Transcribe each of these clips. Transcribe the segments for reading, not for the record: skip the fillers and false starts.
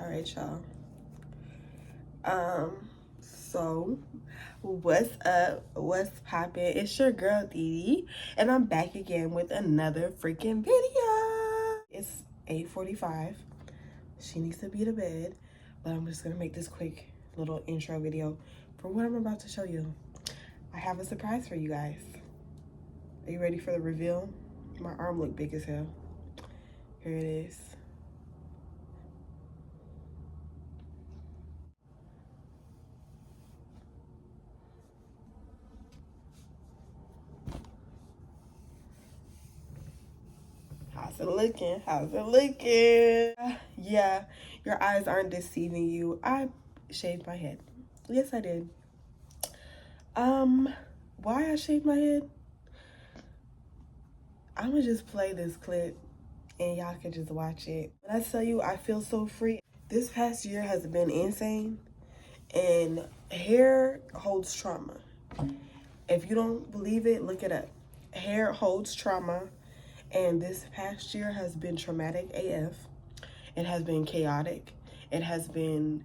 All right, y'all. So what's up? What's poppin'? It's your girl Dee, and I'm back again with another freaking video. It's 8:45. She needs to be to bed, but I'm just gonna make this quick little intro video for what I'm about to show you. I have a surprise for you guys. Are you ready for the reveal? My arm looked big as hell. Here it is. How's it looking? How's it looking? Yeah, your eyes aren't deceiving you. I shaved my head. Yes, I did. Why I shaved my head? I'm gonna just play this clip and y'all can just watch it. When I tell you I feel so free, this past year has been insane, and hair holds trauma. If you don't believe it, look it up. Hair holds trauma, and this past year has been traumatic AF. It has been chaotic. It has been,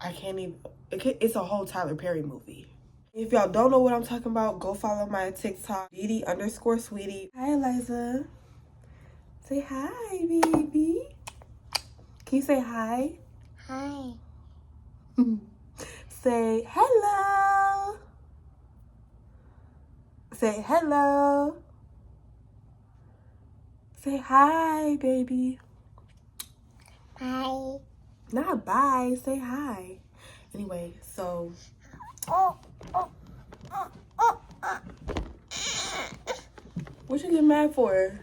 I can't even, it's a whole Tyler Perry movie. If y'all don't know what I'm talking about, go follow my TikTok, Didi_Sweetie. Hi, Eliza. Say hi, baby. Can you say hi? Hi. Say hello. Say hello. Say hi, baby. Hi. Not bye. Say hi. Anyway, so. Oh. What you get mad for?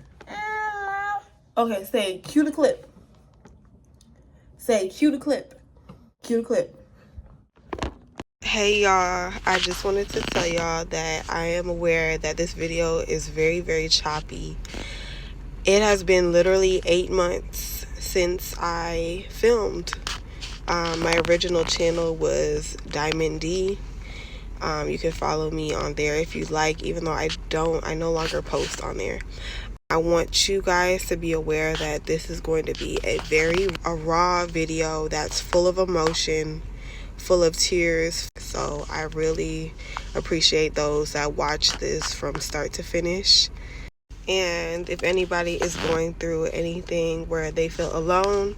Okay, say cue the clip. Say cue the clip. Cue the clip. Hey y'all, I just wanted to tell y'all that I am aware that this video is very, very choppy. It has been literally 8 months since I filmed. My original channel was Diamond D. You can follow me on there if you like, even though I no longer post on there. I want you guys to be aware that this is going to be a raw video that's full of emotion, full of tears. So I really appreciate those that watch this from start to finish. And if anybody is going through anything where they feel alone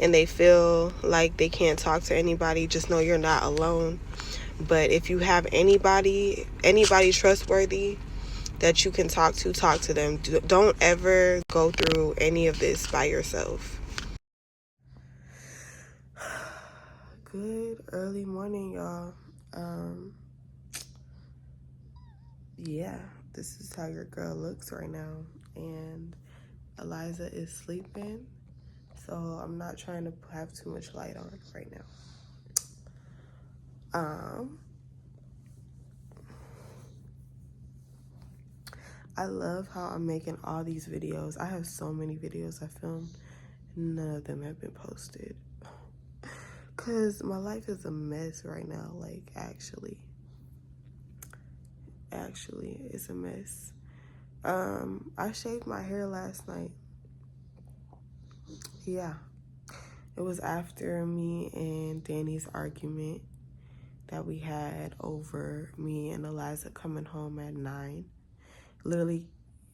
and they feel like they can't talk to anybody, just know you're not alone. But if you have anybody trustworthy that you can talk to them. Don't ever go through any of this by yourself. Good early morning, y'all. Yeah, this is how your girl looks right now, and Eliza is sleeping, so I'm not trying to have too much light on right now. I love how I'm making all these videos. I have so many videos I filmed. None of them have been posted. Because my life is a mess right now. Like, actually, it's a mess. I shaved my hair last night. Yeah. It was after me and Danny's argument that we had over me and Eliza coming home at 9. Literally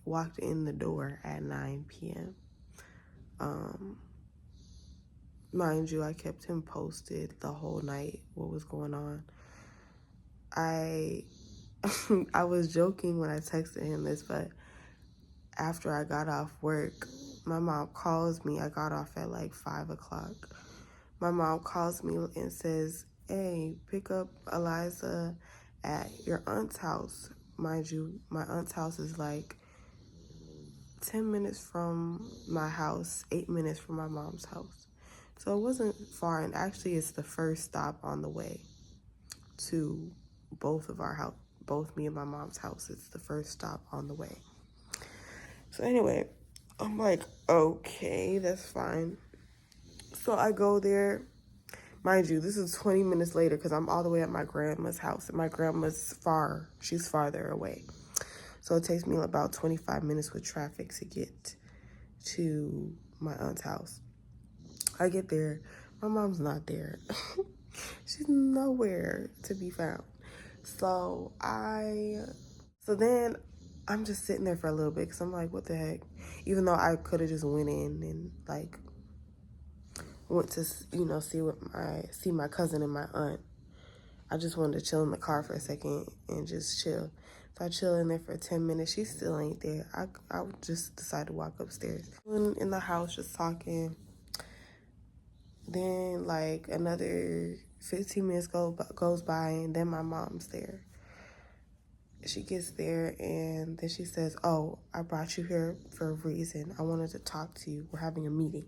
walked in the door at 9 p.m. Mind you, I kept him posted the whole night what was going on. I was joking when I texted him this, but after I got off work, my mom calls me. I got off at like 5 o'clock. My mom calls me and says, hey, pick up Eliza at your aunt's house. Mind you, my aunt's house is like 10 minutes from my house, 8 minutes from my mom's house. So it wasn't far, and actually it's the first stop on the way to both me and my mom's house. It's the first stop on the way. So anyway, I'm like, okay, that's fine. So I go there. Mind you, this is 20 minutes later because I'm all the way at my grandma's house, and my grandma's far. She's farther away. So it takes me about 25 minutes with traffic to get to my aunt's house. I get there, my mom's not there. She's nowhere to be found. So then I'm just sitting there for a little bit because I'm like, what the heck? Even though I could have just went in and like went to see my cousin and my aunt. I just wanted to chill in the car for a second and just chill. So I chill in there for 10 minutes. She still ain't there. I just decided to walk upstairs. In the house, just talking. Then like another 15 minutes goes by, and then my mom's there. She gets there and then she says, "Oh, I brought you here for a reason. I wanted to talk to you. We're having a meeting."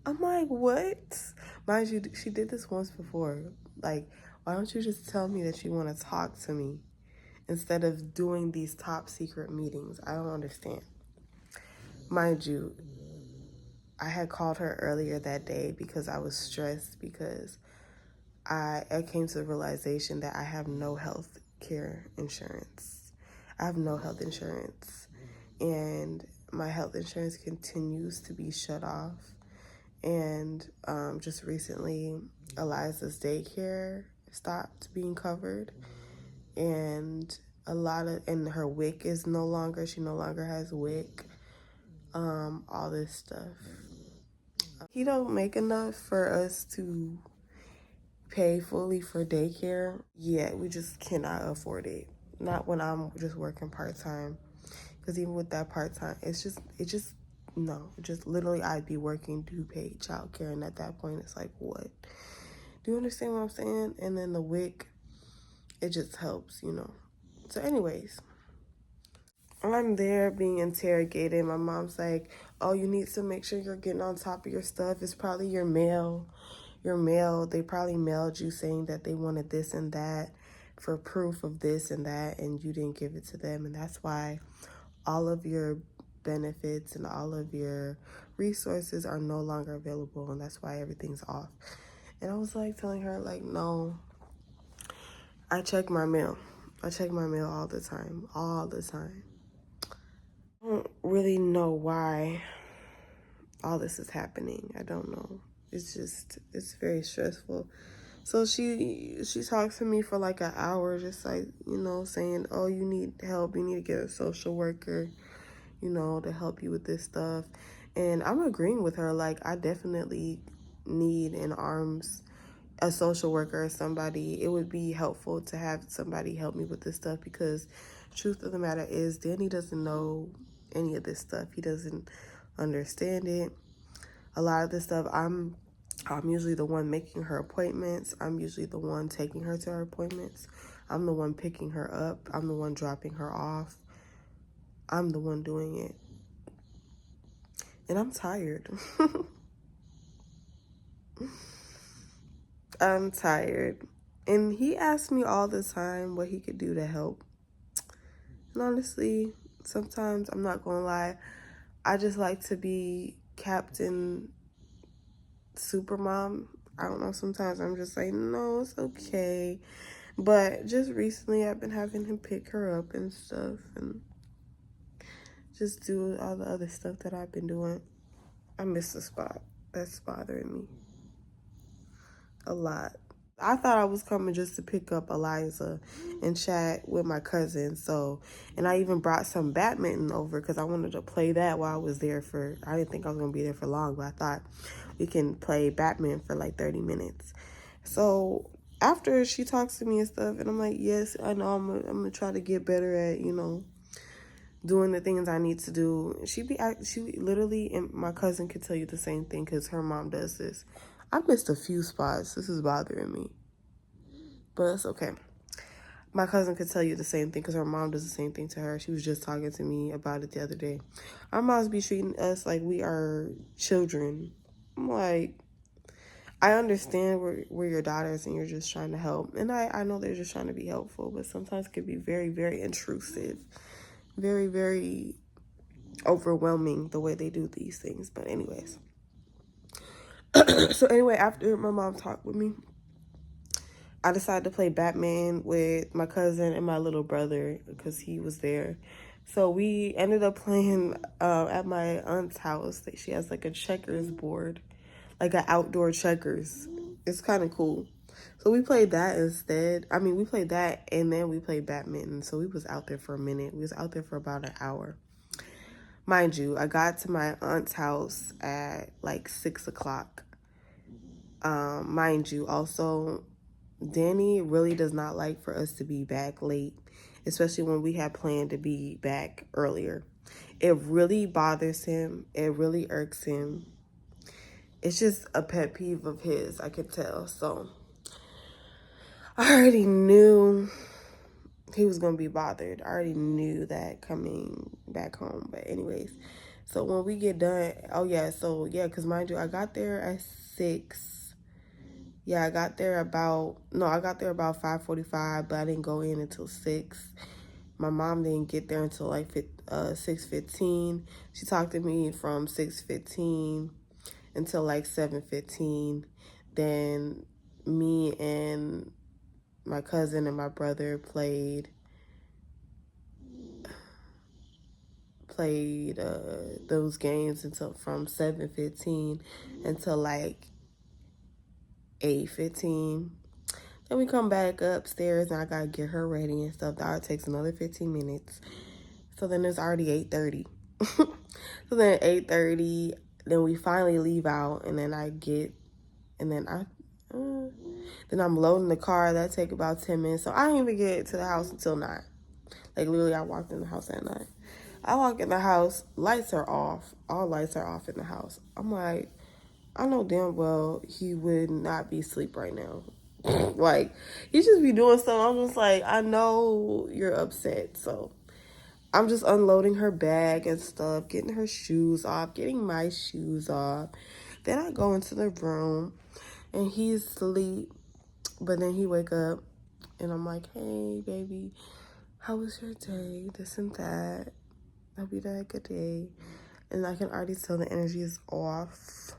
I'm like, what? Mind you, she did this once before. Like, why don't you just tell me that you want to talk to me instead of doing these top secret meetings? I don't understand. Mind you, I had called her earlier that day because I was stressed because I came to the realization that I have no health care insurance. I have no health insurance, and my health insurance continues to be shut off. And just recently, Eliza's daycare stopped being covered, and and her WIC is she no longer has WIC, all this stuff. He don't make enough for us to pay fully for daycare. Yeah, we just cannot afford it. Not when I'm just working part-time. Because even with that part-time, just literally I'd be working to pay childcare, and at that point it's like, what? Do you understand what I'm saying? And then the WIC, it just helps, So anyways, I'm there being interrogated. My mom's like, "Oh, you need to make sure you're getting on top of your stuff. It's probably your mail. They probably mailed you saying that they wanted this and that for proof of this and that, and you didn't give it to them. And that's why all of your benefits and all of your resources are no longer available, and that's why everything's off." And I was like telling her, like, no, I check my mail. I check my mail all the time. I don't really know why all this is happening. I don't know. It's very stressful. So she talks to me for like an hour, just like, saying, "Oh, you need help. You need to get a social worker, to help you with this stuff." And I'm agreeing with her. Like, I definitely need a social worker or somebody. It would be helpful to have somebody help me with this stuff because truth of the matter is Danny doesn't know any of this stuff. He doesn't understand it. A lot of this stuff, I'm usually the one making her appointments. I'm usually the one taking her to her appointments. I'm the one picking her up. I'm the one dropping her off. I'm the one doing it. And I'm tired. I'm tired. And he asks me all the time what he could do to help. And honestly, sometimes, I'm not gonna lie, I just like to be Captain Supermom. I don't know, sometimes I'm just like, no, it's okay. But just recently, I've been having him pick her up and stuff and just do all the other stuff that I've been doing. I miss the spot. That's bothering me a lot. I thought I was coming just to pick up Eliza and chat with my cousin. And I even brought some badminton over because I wanted to play that while I was there I didn't think I was going to be there for long, but I thought we can play badminton for like 30 minutes. So after she talks to me and stuff, and I'm like, yes, I know I'm going to try to get better at, doing the things I need to do. She literally, and my cousin could tell you the same thing because her mom does this. I've missed a few spots. This is bothering me. But it's okay. My cousin could tell you the same thing because her mom does the same thing to her. She was just talking to me about it the other day. Our moms be treating us like we are children. I'm like, I understand we're your daughters and you're just trying to help. And I know they're just trying to be helpful, but sometimes it can be very, very intrusive. Very, very overwhelming the way they do these things. But anyways. So anyway, after my mom talked with me, I decided to play Batman with my cousin and my little brother because he was there. So we ended up playing at my aunt's house. She has like a checkers board, like an outdoor checkers. It's kind of cool. So we played that instead. I mean, we played that and then we played badminton. So we was out there for a minute. We was out there for about an hour. Mind you, I got to my aunt's house at like 6 o'clock. Mind you, also, Danny really does not like for us to be back late, especially when we had planned to be back earlier. It really bothers him. It really irks him. It's just a pet peeve of his, I could tell. So I already knew he was going to be bothered. I already knew that coming back home. But anyways, so when we get done, because mind you, I got there at 6. Yeah, I got there about 5:45, but I didn't go in until 6. My mom didn't get there until like 6:15. She talked to me from 6:15 until like 7:15. Then me and my cousin and my brother played those games until from 7:15 until like 8:15. Then we come back upstairs and I gotta get her ready and stuff. That takes another 15 minutes. So then it's already 8:30. So then at 8:30, then we finally leave out, and then then I'm loading the car. That take about 10 minutes. So I didn't even get to the house until 9. Like literally, I walked in the house at 9. I walk in the house, lights are off. All lights are off in the house. I'm like, I know damn well he would not be asleep right now. Like, he just be doing stuff. I'm just like, I know you're upset. So I'm just unloading her bag and stuff, getting her shoes off, getting my shoes off. Then I go into the room and he's asleep. But then he wake up and I'm like, hey, baby, how was your day? This and that. Hope you had a good day. And I can already tell the energy is off.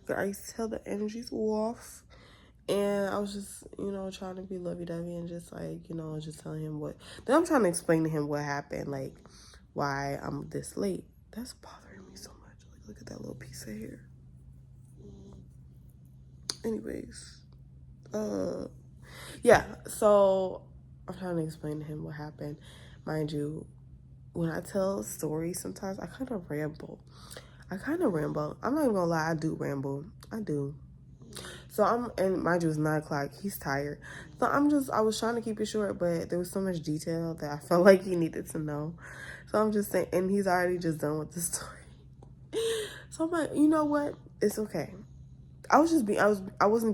I can already tell the energy's off. And I was just, trying to be lovey-dovey and just like, just telling him what. Then I'm trying to explain to him what happened, like why I'm this late. That's bothering me so much. Like, look at that little piece of hair. Anyways, yeah, so I'm trying to explain to him what happened. Mind you, when I tell stories, sometimes I kind of ramble. I'm not even gonna lie, I do ramble. I do. So and mind you, it's 9 o'clock. He's tired. So I was trying to keep it short, but there was so much detail that I felt like he needed to know. So I'm just saying, and he's already just done with the story. So I'm like, you know what? It's okay. I wasn't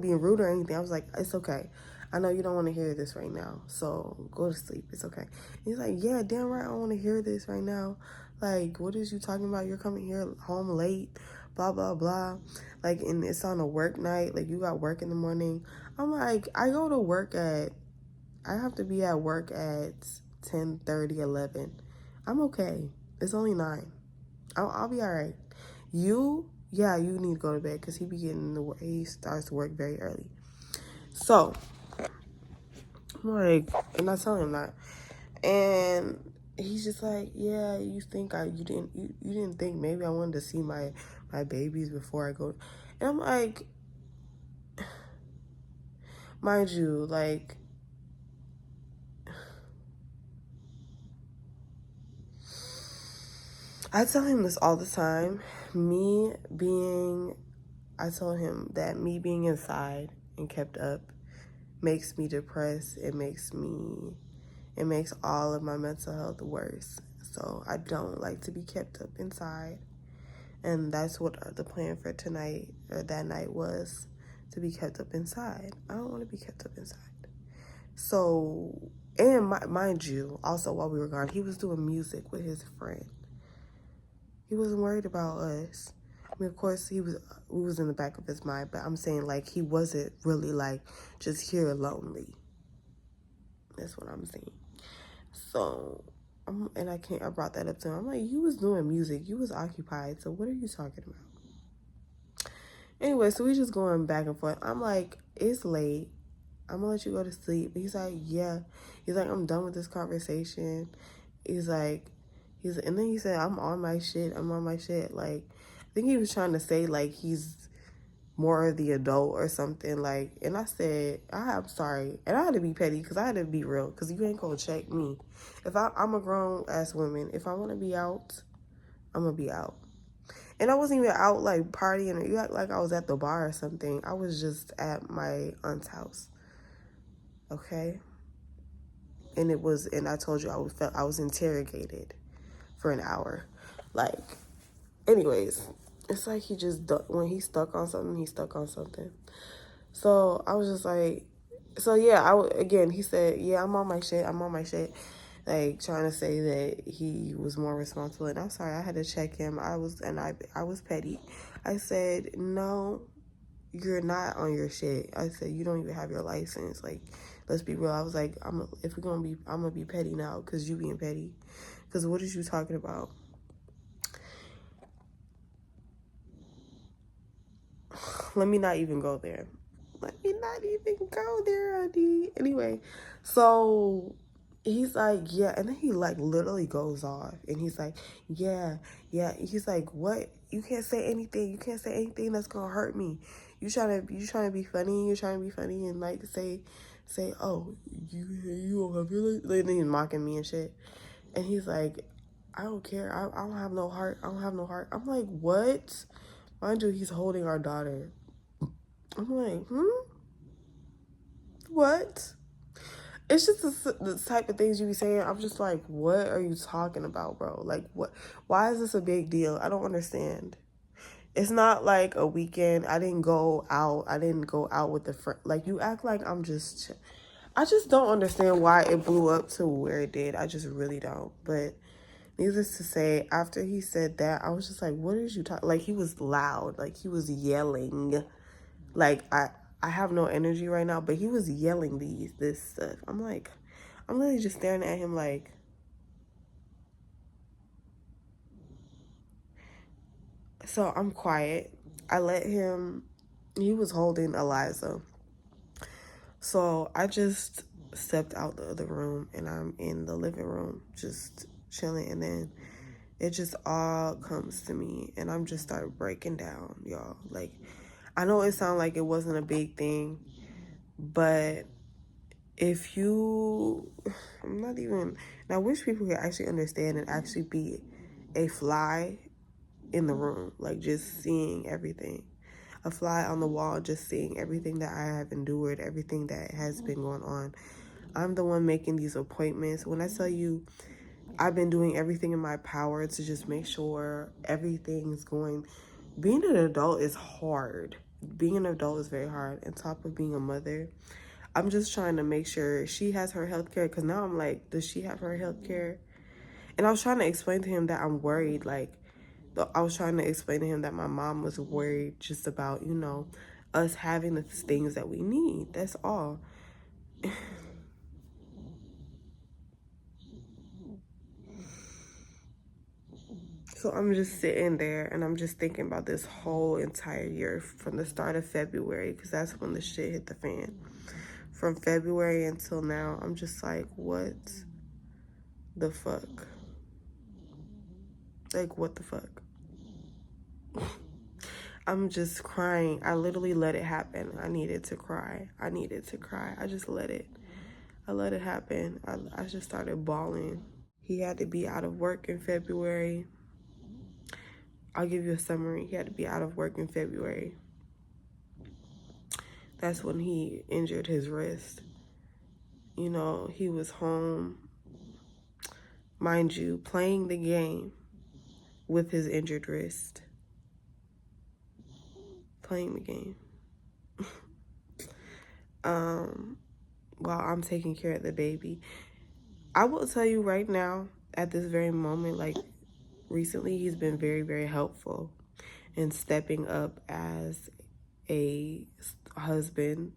being rude or anything. I was like, it's okay. I know you don't want to hear this right now, so go to sleep. It's okay. And he's like, yeah, damn right, I don't want to hear this right now. Like, what is you talking about? You're coming here home late, blah, blah, blah. Like, and it's on a work night. Like, you got work in the morning. I'm like, I have to be at work at 10:30, 11. I'm okay. It's only 9. I'll be all right. You need to go to bed because he starts to work very early. So, I'm like, and I tell him that. And he's just like, yeah, you didn't think maybe I wanted to see my babies before I go. And I'm like, mind you, like, I tell him this all the time. I told him that me being inside and kept up makes me depressed. It makes all of my mental health worse. So I don't like to be kept up inside. And that's what the plan for tonight or that night was, to be kept up inside. I don't want to be kept up inside. So, and mind you, also while we were gone, he was doing music with his friend. He wasn't worried about us. I mean, of course, we was in the back of his mind, but I'm saying, like, he wasn't really, like, just here lonely. That's what I'm saying. So, I brought that up to him. I'm like, you was doing music. You was occupied. So, what are you talking about? Anyway, so we just going back and forth. I'm like, it's late. I'm going to let you go to sleep. He's like, yeah. He's like, I'm done with this conversation. And then he said, I'm on my shit. Like, I think he was trying to say, like, he's more of the adult or something. Like, and I said, I'm sorry. And I had to be petty because I had to be real because you ain't going to check me. If I'm a grown-ass woman. If I want to be out, I'm going to be out. And I wasn't even out, like, partying or you act like I was at the bar or something. I was just at my aunt's house. Okay? And I told you I was interrogated for an hour. Like, anyways, it's like when he's stuck on something, he's stuck on something. So I was just like, so yeah, again, he said, yeah, I'm on my shit. Like trying to say that he was more responsible. And I'm sorry, I had to check him. I was petty. I said, no, you're not on your shit. I said, you don't even have your license. Like, let's be real. I was like, I'm gonna be petty now because you being petty. Because what is you talking about? Let me not even go there. Honey. Anyway, so he's like, yeah, and then he like literally goes off, and he's like, yeah. He's like, what? You can't say anything. You can't say anything that's gonna hurt me. You trying to be funny. You're trying to be funny and like say, oh, you don't have your like, then he's mocking me and shit, and he's like, I don't care. I don't have no heart. I'm like, what? Mind you, he's holding our daughter. I'm like, what? It's just the type of things you be saying. I'm just like, what are you talking about, bro? Like, what? Why is this a big deal? I don't understand. It's not like a weekend. I didn't go out with the friend. Like, you act like I just don't understand why it blew up to where it did. I just really don't. But needless to say, after he said that, I was just like, what is you talking? Like, he was loud. Like, he was yelling. Like, I have no energy right now, but he was yelling this stuff. I'm like, I'm literally just staring at him like, so I'm quiet. I let him, he was holding Eliza. So I just stepped out the other room and I'm in the living room just chilling, and then it just all comes to me and I'm just started breaking down, y'all. Like, I know it sounded like it wasn't a big thing, but if you, I'm not even, and I wish people could actually understand and actually be a fly in the room, like just seeing everything. A fly on the wall, just seeing everything that I have endured, everything that has been going on. I'm the one making these appointments. When I tell you, I've been doing everything in my power to just make sure everything's going. Being an adult is hard. Being an adult is very hard. On top of being a mother, I'm just trying to make sure she has her health care, because now I'm like, does she have her health care? And I was trying to explain to him that I'm worried. Like, I was trying to explain to him that my mom was worried just about, us having the things that we need. That's all. So I'm just sitting there and I'm just thinking about this whole entire year from the start of February, because that's when the shit hit the fan. From February until now, I'm just like, what the fuck? Like, what the fuck? I'm just crying. I literally let it happen. I needed to cry. I just let it. I let it happen. I just started bawling. He had to be out of work in February. I'll give you a summary. He had to be out of work in February. That's when he injured his wrist. He was home, mind you, playing the game with his injured wrist. Playing the game. While I'm taking care of the baby. I will tell you right now, at this very moment, like, recently he's been very, very helpful in stepping up as a husband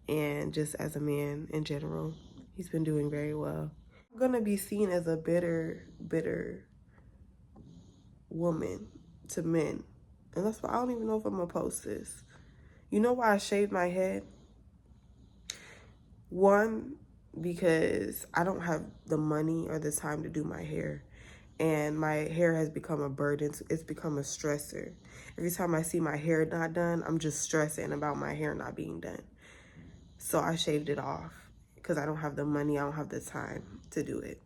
and just as a man in general. He's been doing very well. I'm gonna be seen as a bitter woman to men. And that's why I don't even know if I'm gonna post this. You know why I shaved my head? One, because I don't have the money or the time to do my hair. and my hair has become a burden. It's become a stressor. Every time I see my hair not done, I'm just stressing about my hair not being done. So I shaved it off because I don't have the money, I don't have the time to do it.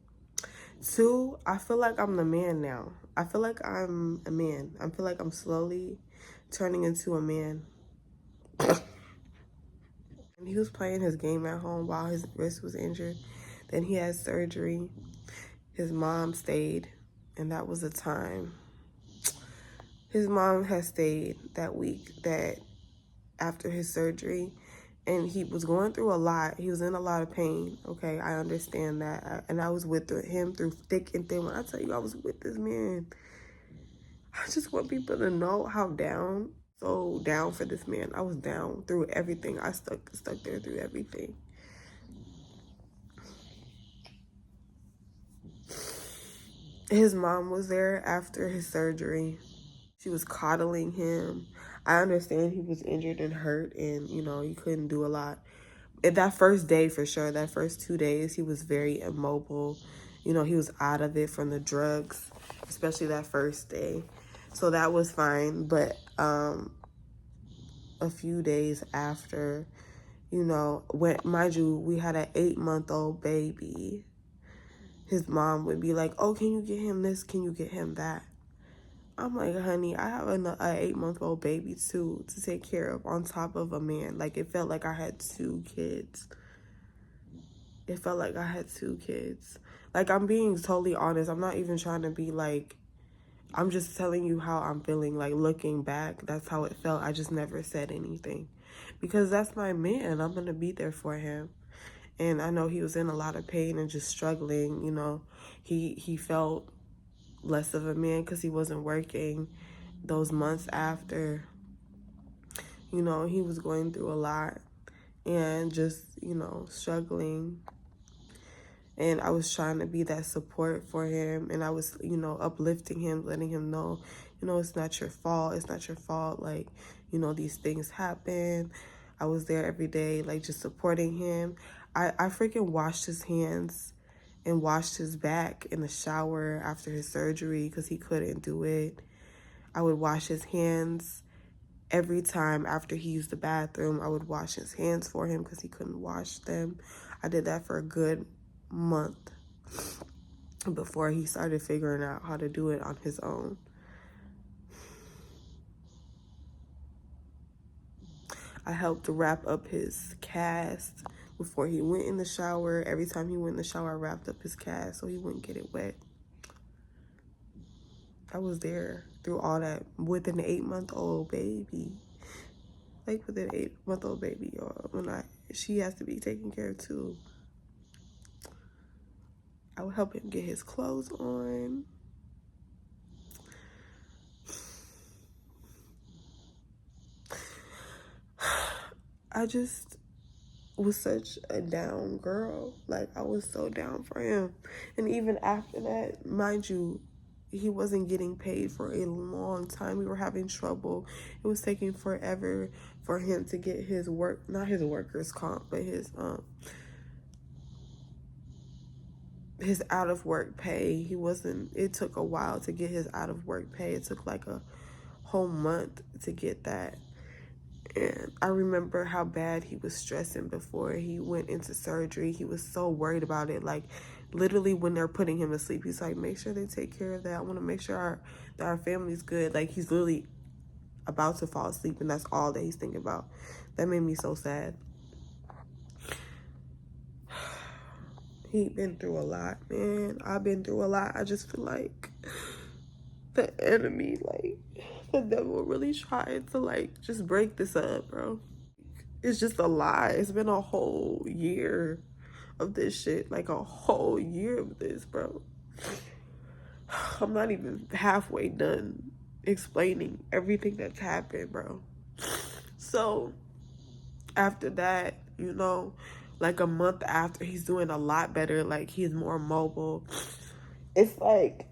2, I feel like I'm the man now. I feel like I'm a man. I feel like I'm slowly turning into a man. And he was playing his game at home while his wrist was injured. Then he had surgery. His mom stayed, and that was a time. His mom had stayed that week that after his surgery, and he was going through a lot. He was in a lot of pain. Okay, I understand that. And I was with him through thick and thin. When I tell you I was with this man, I just want people to know how so down for this man. I was down through everything. I stuck there through everything. His mom was there after his surgery. She was coddling him. I understand he was injured and hurt, and he couldn't do a lot. That first day, for sure, that first 2 days, he was very immobile. He was out of it from the drugs, especially that first day. So that was fine. But a few days after, when, mind you, we had an 8-month-old baby, his mom would be like, oh, can you get him this? Can you get him that? I'm like, honey, I have an 8-month-old baby too to take care of on top of a man. Like, it felt like I had 2 kids. It felt like I had 2 kids. Like, I'm being totally honest. I'm not even trying to be like, I'm just telling you how I'm feeling. Like, looking back, that's how it felt. I just never said anything because that's my man. I'm going to be there for him. And I know he was in a lot of pain and just struggling. He felt less of a man because he wasn't working those months after. He was going through a lot and just, struggling. And I was trying to be that support for him. And I was, uplifting him, letting him know, it's not your fault. It's not your fault. Like, these things happen. I was there every day, like, just supporting him. I freaking washed his hands and washed his back in the shower after his surgery because he couldn't do it. I would wash his hands every time after he used the bathroom. I would wash his hands for him because he couldn't wash them. I did that for a good month before he started figuring out how to do it on his own. I helped wrap up his cast before he went in the shower. Every time he went in the shower, I wrapped up his cast so he wouldn't get it wet. I was there through all that with an 8-month-old baby. Like, with an 8-month-old baby, y'all. She has to be taken care of too. I would help him get his clothes on. I just was such a down girl. Like, I was so down for him. And even after that, mind you, he wasn't getting paid for a long time. We were having trouble. It was taking forever for him to get his work, not his workers' comp, but his out of work pay. It took a while to get his out of work pay. It took like a whole month to get that. And I remember how bad he was stressing before he went into surgery. He was so worried about it. Like, literally when they're putting him to sleep, he's like, make sure they take care of that. I want to make sure that our family's good. Like, he's literally about to fall asleep, and that's all that he's thinking about. That made me so sad. He'd been through a lot, man. I've been through a lot. I just feel like the enemy, like, the devil really tried to, like, just break this up, bro. It's just a lie. It's been a whole year of this shit. Like, a whole year of this, bro. I'm not even halfway done explaining everything that's happened, bro. So, after that, like a month after, he's doing a lot better. Like, he's more mobile. It's like,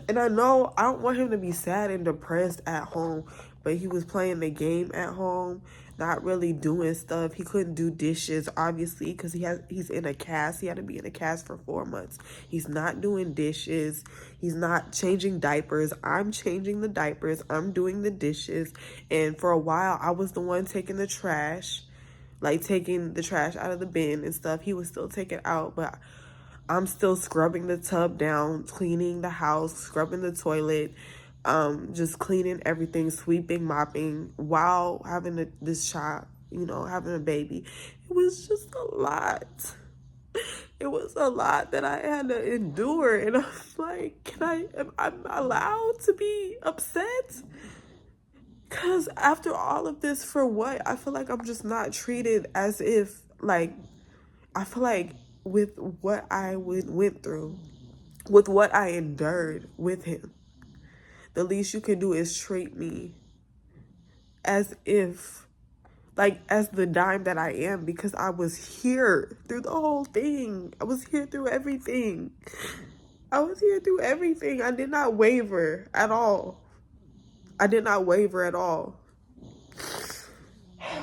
and I know I don't want him to be sad and depressed at home, but he was playing the game at home. not really doing stuff. He couldn't do dishes, obviously, because he's in a cast. He had to be in a cast for 4 months. He's not doing dishes. He's not changing diapers. I'm changing the diapers. I'm doing the dishes. And for a while, I was the one taking the trash, like taking the trash out of the bin and stuff. He was still taking it out, but I'm still scrubbing the tub down, cleaning the house, scrubbing the toilet, just cleaning everything, sweeping, mopping, while having this child, having a baby. It was just a lot. It was a lot that I had to endure. And I'm like, am I allowed to be upset? Because after all of this, for what? I feel like I'm just not treated as if, like, I feel like with what I went through, with what I endured with him, the least you can do is treat me as if, like, as the dime that I am, because I was here through the whole thing. I was here through everything. I did not waver at all.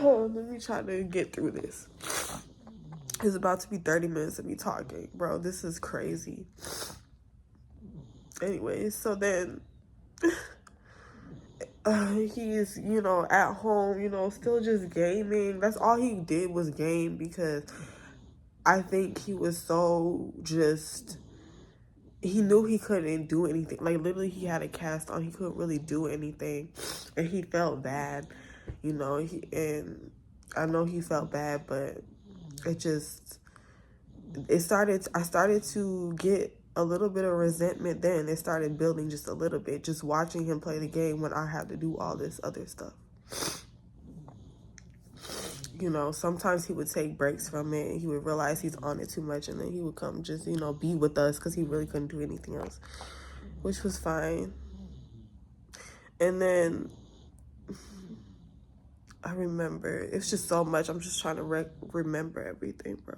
Oh, let me try to get through this. It's about to be 30 minutes of me talking. Bro, this is crazy. Anyways, so then he's, at home, still just gaming. That's all he did was game, because I think he was so just, he knew he couldn't do anything. Like, literally, he had a cast on. He couldn't really do anything. And he felt bad, and I know he felt bad, but I started to get a little bit of resentment then. It started building just a little bit, just watching him play the game when I had to do all this other stuff. Sometimes he would take breaks from it, and he would realize he's on it too much, and then he would come just, be with us, because he really couldn't do anything else, which was fine. And then I remember, it's just so much. I'm just trying to remember everything, bro.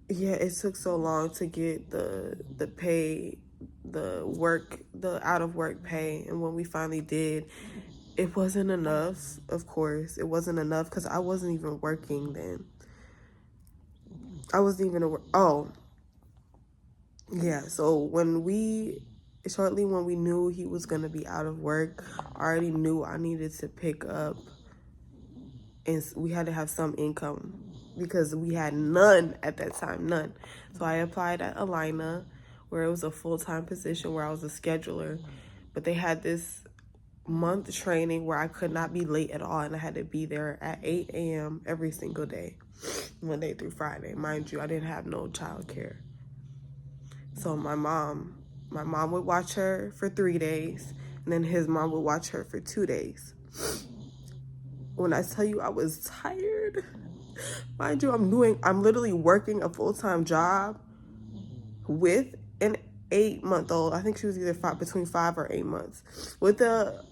Yeah, it took so long to get the pay, the out of work pay. And when we finally did, it wasn't enough, of course. It wasn't enough because I wasn't even working then. I wasn't even yeah, so shortly when we knew he was going to be out of work, I already knew I needed to pick up, and we had to have some income, because we had none at that time, none. So I applied at Alina, where it was a full-time position where I was a scheduler, but they had this month training where I could not be late at all, and I had to be there at 8 a.m. every single day, Monday through Friday. Mind you, I didn't have no childcare. So my mom would watch her for 3 days, and then his mom would watch her for 2 days. When I tell you I was tired, mind you, I'm literally working a full-time job with an 8-month-old. I think she was either between 5 or 8 months, with a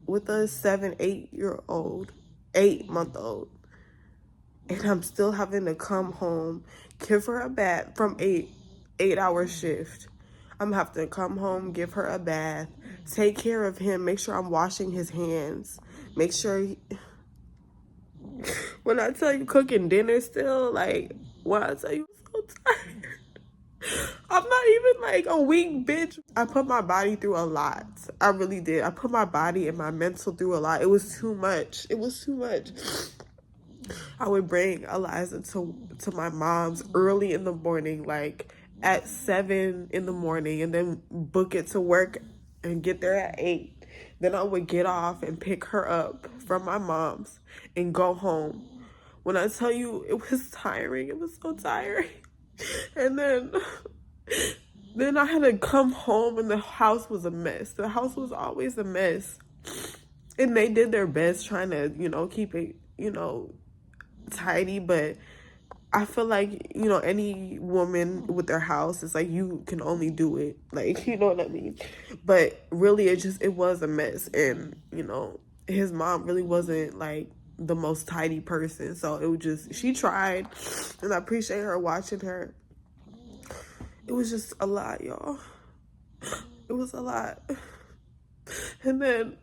7-8-year-old, 8-month-old, and I'm still having to come home, give her a bath from 8-hour shift. I'm gonna have to come home, give her a bath, take care of him, make sure I'm washing his hands, make sure when I tell you cooking dinner still, like, when I tell you I'm so tired, I'm not even like a weak bitch. I put my body through a lot. I really did. I put my body and my mental through a lot. It was too much. I would bring Eliza to my mom's early in the morning, like at 7 in the morning, and then book it to work and get there at 8. Then I would get off and pick her up from my mom's and go home. When I tell you it was tiring, it was so tiring. And then I had to come home, and the house was a mess. The house was always a mess. And they did their best trying to, keep it, tidy, but I feel like, any woman with their house, it's like you can only do it. Like, you know what I mean? But really, it was a mess. And, his mom really wasn't, like, the most tidy person. So it was just, she tried. And I appreciate her watching her. It was just a lot, y'all. It was a lot. And then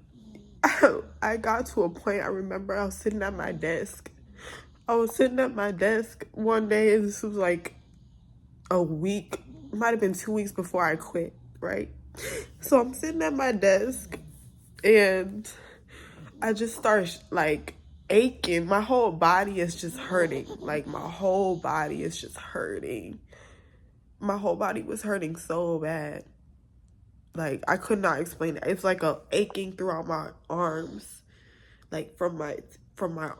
I got to a point, I remember I was sitting at my desk. I was sitting at my desk one day, and this was like a week, might have been 2 weeks before I quit, right? So I'm sitting at my desk, and I just start like aching. My whole body is just hurting. Like my whole body is just hurting. My whole body was hurting so bad. Like I could not explain it. It's like a aching throughout my arms, like from my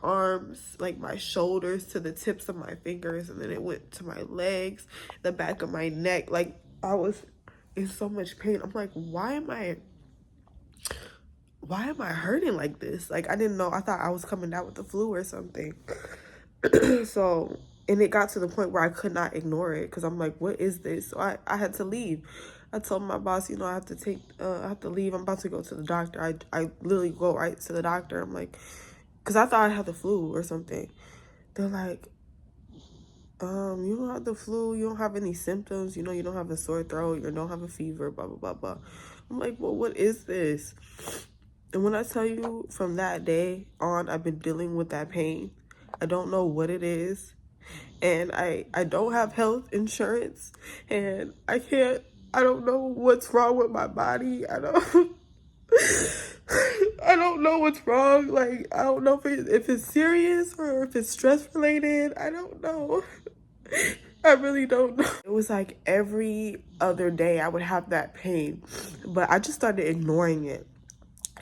arms, like my shoulders to the tips of my fingers, and then it went to my legs, the back of my neck. Like I was in so much pain. I'm like, why am I hurting like this? Like I didn't know. I thought I was coming down with the flu or something. So, and it got to the point where I could not ignore it because I'm like, what is this? So I had to leave. I told my boss, I have to leave. I'm about to go to the doctor. I literally go right to the doctor. I'm like, because I thought I had the flu or something. They're like, you don't have the flu. You don't have any symptoms. You don't have a sore throat. You don't have a fever, blah, blah, blah, blah. I'm like, well, what is this? And when I tell you from that day on, I've been dealing with that pain. I don't know what it is. And I don't have health insurance. And I don't know what's wrong with my body. I don't know what's wrong. Like, I don't know if it's serious or if it's stress related. I don't know. I really don't know. It was like every other day I would have that pain. But I just started ignoring it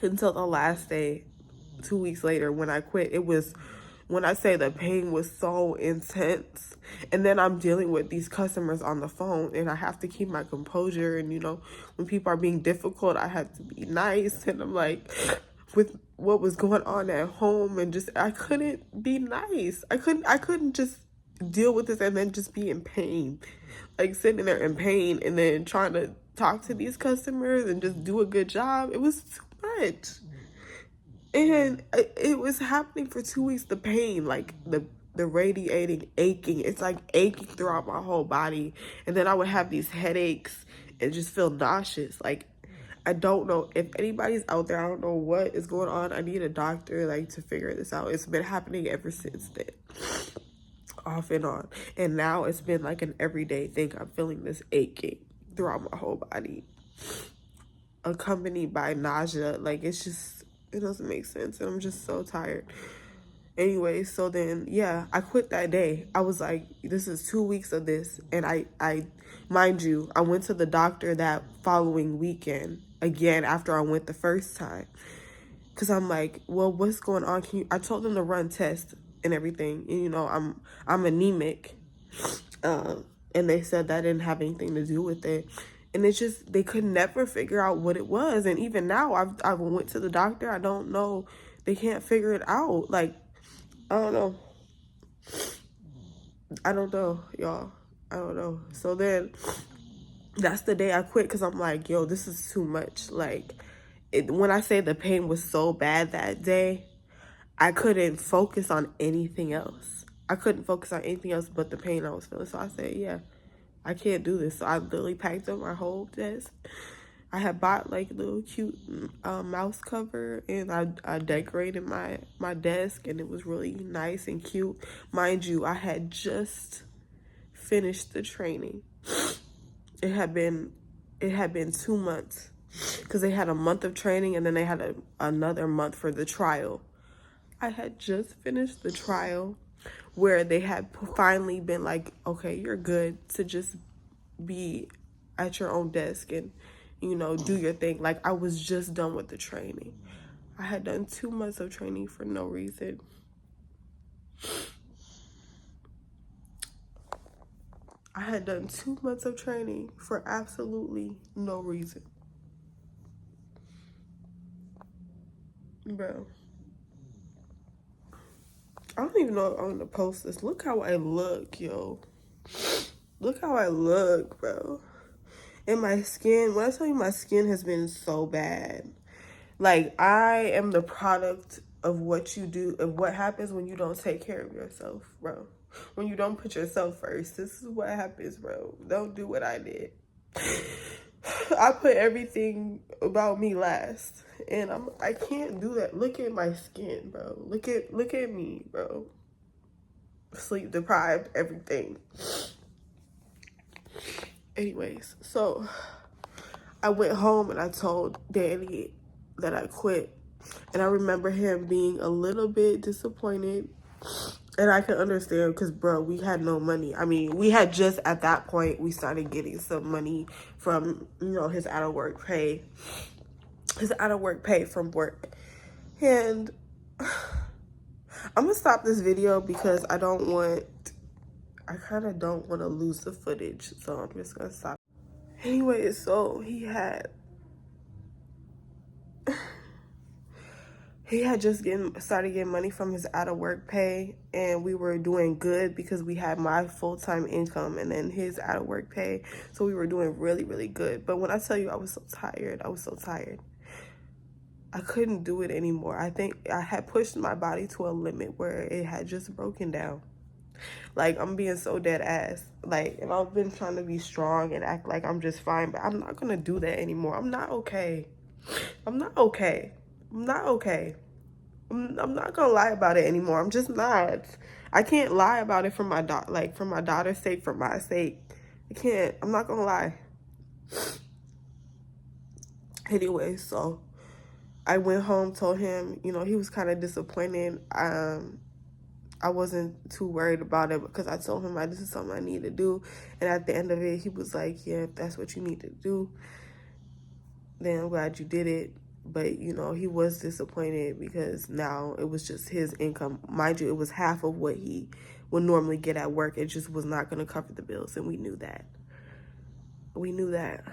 until the last day, 2 weeks later, when I quit. It was, when I say the pain was so intense, and then I'm dealing with these customers on the phone, and I have to keep my composure, and when people are being difficult, I have to be nice, and I'm like, with what was going on at home, and just, I couldn't be nice. I couldn't just deal with this and then just be in pain, like sitting there in pain, and then trying to talk to these customers and just do a good job. It was too much. And it was happening for 2 weeks, the pain, like the radiating aching. It's like aching throughout my whole body. And then I would have these headaches and just feel nauseous. Like, I don't know if anybody's out there. I don't know what is going on. I need a doctor, like, to figure this out. It's been happening ever since then, off and on. And now it's been like an everyday thing. I'm feeling this aching throughout my whole body, accompanied by nausea. Like, it doesn't make sense, and I'm just so tired. Anyway, so then, yeah, I quit that day. I was like, this is 2 weeks of this, and I mind you, I went to the doctor that following weekend, again, after I went the first time, because I'm like, well, what's going on? I told them to run tests and everything, and I'm anemic, and they said that didn't have anything to do with it. And it's just, they could never figure out what it was. And even now, I went to the doctor. I don't know. They can't figure it out. Like, I don't know. I don't know, y'all. I don't know. So then, that's the day I quit, because I'm like, yo, this is too much. Like, when I say the pain was so bad that day, I couldn't focus on anything else. I couldn't focus on anything else but the pain I was feeling. So I said, yeah, I can't do this. So I literally packed up my whole desk. I had bought like a little cute mouse cover, and I decorated my desk, and it was really nice and cute. Mind you, I had just finished the training. It had been 2 months, because they had a month of training, and then they had another month for the trial. I had just finished the trial, where they had finally been like, okay, you're good to just be at your own desk and, do your thing. Like, I was just done with the training. I had done 2 months of training for no reason. I had done 2 months of training for absolutely no reason. Bro. I don't even know if I'm gonna post this. Look how I look, yo. Look how I look, bro. And my skin, when I tell you my skin has been so bad. Like, I am the product of what you do, of what happens when you don't take care of yourself, bro. When you don't put yourself first. This is what happens, bro. Don't do what I did. I put everything about me last. And I can't do that. Look at my skin, bro. Look at me, bro. Sleep deprived, everything. Anyways, so I went home and I told Danny that I quit. And I remember him being a little bit disappointed. And I can understand because, bro, we had no money. I mean, we had just at that point, we started getting some money from, you know, his out of work pay. His out of work pay from work. And I'm going to stop this video because I kind of don't want to lose the footage. So I'm just going to stop. Anyway, so he had just started getting money from his out of work pay, and we were doing good because we had my full-time income and then his out of work pay. So we were doing really, really good. But when I tell you I was so tired, I couldn't do it anymore. I think I had pushed my body to a limit where it had just broken down. Like, I'm being so dead ass. Like, and I've been trying to be strong and act like I'm just fine, but I'm not gonna do that anymore. I'm not okay. I'm not okay. I'm not okay. I'm not gonna lie about it anymore. I'm just not. I can't lie about it for my for my daughter's sake, for my sake. I can't. I'm not gonna lie. Anyway, so I went home, told him, you know, he was kind of disappointed. I wasn't too worried about it because I told him this is something I need to do. And at the end of it, he was like, yeah, if that's what you need to do, then I'm glad you did it. But, you know, he was disappointed because now it was just his income. Mind you, it was half of what he would normally get at work. It just was not going to cover the bills, and we knew that. We knew that.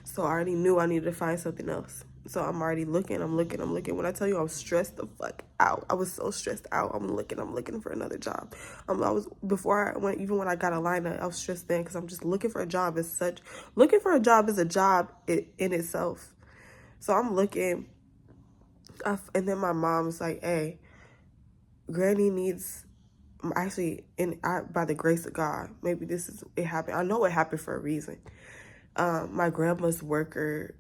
So I already knew I needed to find something else. So I'm already looking. I'm looking. When I tell you I was stressed the fuck out, I was so stressed out. I'm looking for another job. Even when I got Alina, I was stressed then because I'm just looking for a job. Looking for a job is a job in itself. So I'm looking, and then my mom's like, hey, Granny needs, actually, by the grace of God, maybe it happened. I know it happened for a reason. My grandma's worker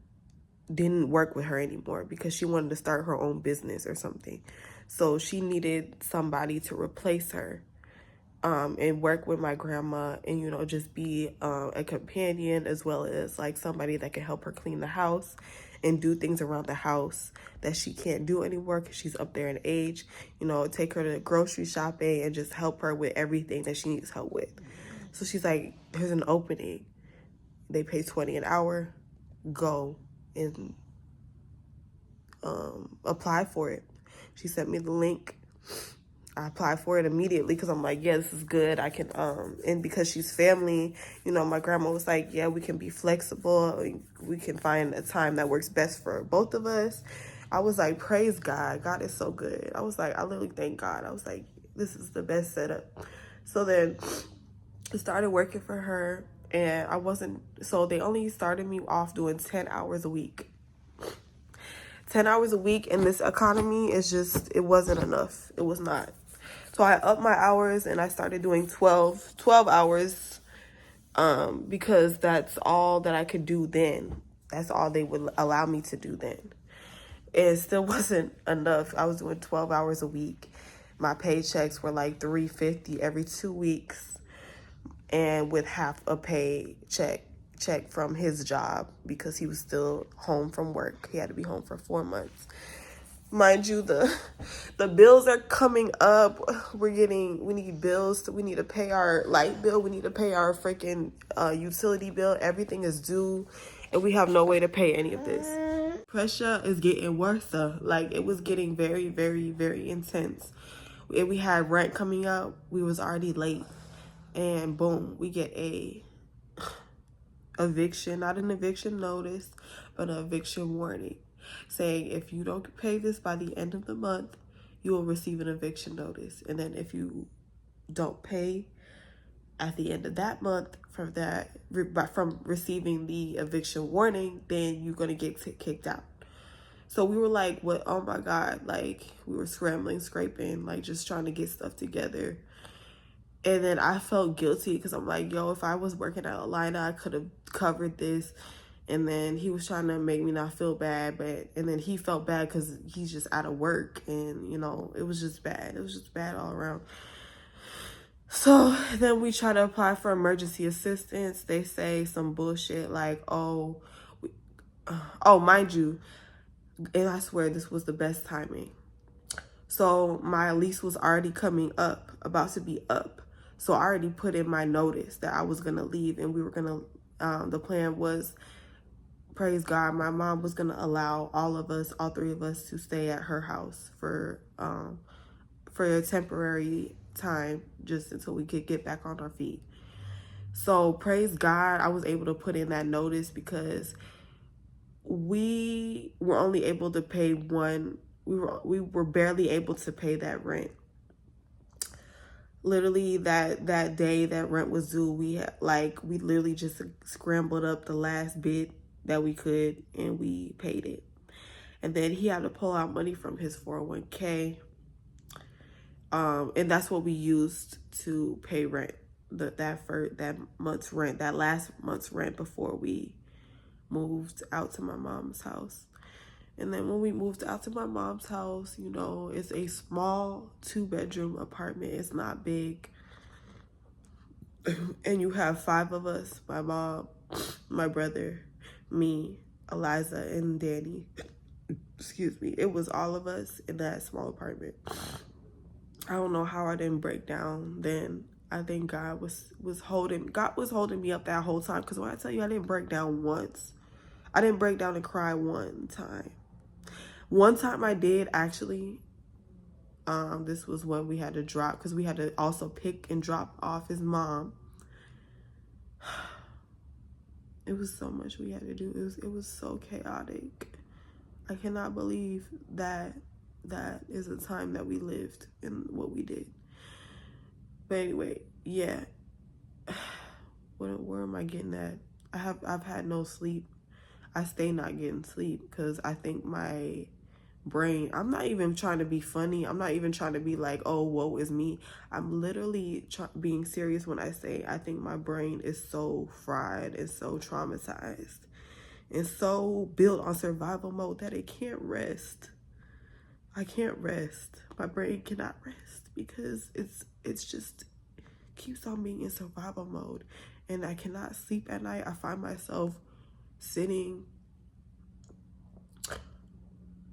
didn't work with her anymore because she wanted to start her own business or something. So she needed somebody to replace her and work with my grandma and, you know, just be a companion as well as like somebody that can help her clean the house and do things around the house that she can't do anymore because she's up there in age. You know, take her to grocery shopping and just help her with everything that she needs help with. So she's like, there's an opening. They pay $20 an hour. Go and apply for it. She sent me the link. I applied for it immediately because I'm like, yeah, this is good. I can, and because she's family, you know, my grandma was like, yeah, we can be flexible. We can find a time that works best for both of us. I was like, praise God. God is so good. I was like, I literally thank God. I was like, this is the best setup. So then I started working for her, and so they only started me off doing 10 hours a week. 10 hours a week in this economy it wasn't enough. It was not. So I upped my hours and I started doing 12 hours because that's all that I could do then. That's all they would allow me to do then. It still wasn't enough. I was doing 12 hours a week. My paychecks were like $350 every 2 weeks, and with half a pay check from his job because he was still home from work. He had to be home for 4 months. Mind you, the bills are coming up. We need bills. We need to pay our light bill. We need to pay our freaking utility bill. Everything is due, and we have no way to pay any of this. Pressure is getting worse though. Like, it was getting very, very, very intense. If we had rent coming up, we was already late, and boom, we get a eviction, not an eviction notice, but an eviction warning, saying if you don't pay this by the end of the month, you will receive an eviction notice. And then if you don't pay at the end of that month from receiving the eviction warning, then you're going to get kicked out. So we were like, what? Oh my God. Like, we were scrambling, scraping, like just trying to get stuff together. And then I felt guilty because I'm like, yo, if I was working at Alina, I could have covered this. And then he was trying to make me not feel bad, and then he felt bad because he's just out of work, and it was just bad. It was just bad all around. So then we try to apply for emergency assistance. They say some bullshit like, oh, mind you, and I swear this was the best timing. So my lease was already coming up, about to be up. So I already put in my notice that I was going to leave, and we were going to, the plan was, praise God, my mom was going to allow all three of us to stay at her house for a temporary time, just until we could get back on our feet. So praise God, I was able to put in that notice because we were only able to pay one. We were barely able to pay that rent. Literally that day that rent was due, we literally just scrambled up the last bit that we could, and we paid it. And then he had to pull out money from his 401k. And that's what we used to pay rent, that month's rent, that last month's rent before we moved out to my mom's house. And then when we moved out to my mom's house, it's a small 2-bedroom apartment. It's not big. And you have 5 of us, my mom, my brother, me, Eliza, and Danny. Excuse me. It was all of us in that small apartment. I don't know how I didn't break down then. I think God was holding me up that whole time. Because when I tell you I didn't break down once, I didn't break down and cry one time. One time I did, actually. This was when we had to drop, because we had to also pick and drop off his mom. It was so much we had to do. It was so chaotic. I cannot believe that is a time that we lived and what we did. But anyway, yeah. Where am I getting at? I've had no sleep. I stay not getting sleep because I think my brain, I'm not even trying to be funny. I'm not even trying to be like, oh, woe is me. I'm literally being serious when I say I think my brain is so fried and so traumatized and so built on survival mode that it can't rest. I can't rest. My brain cannot rest because it's just keeps on being in survival mode, and I cannot sleep at night. I find myself sitting,